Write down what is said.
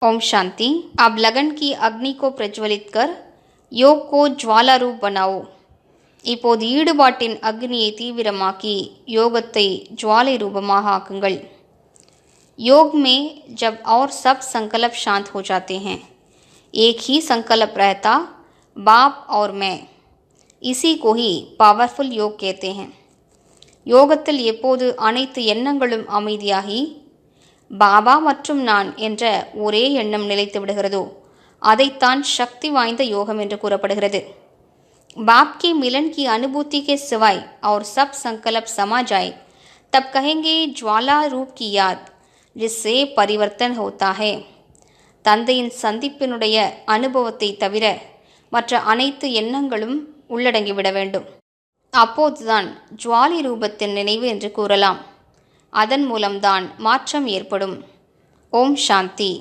ओम शांति। अब लगन की अग्नि को प्रज्वलित कर योग को ज्वाला रूप बनाओ। இப்போது ஈடுபாட்டின் அக்னியை தீவிரமாக்கி யோகத்தை ஜுவாலை ரூபமாக ஆக்குங்கள்। योग में जब और सब संकल्प शांत हो जाते हैं, एक ही संकल्प रहता, बाप और मैं। इसी को ही पावरफुल योग कहते हैं। யோகத்தில் எப்போது அனைத்து எண்ணங்களும் அமைதியாகி பாபா மற்றும் நான் என்ற ஒரே எண்ணம் நிலைத்து விடுகிறதோ அதைத்தான் சக்தி வாய்ந்த யோகம் என்று கூறப்படுகிறது। बाप के मिलन की अनुभूति के सिवाय और सब संकल्प समा जाए तब कहेंगे ज्वाला रूप की याद जिससे परिवर्तन होता है। தந்தையின் சந்திப்பினுடைய அனுபவத்தை தவிர மற்ற அனைத்து எண்ணங்களும் உள்ளடங்கிவிட வேண்டும்। அப்போதுதான் ஜுவாலி ரூபத்தின் நினைவு என்று கூறலாம்। அதன் மூலம்தான் மாற்றம் ஏற்படும்। ஓம் சாந்தி।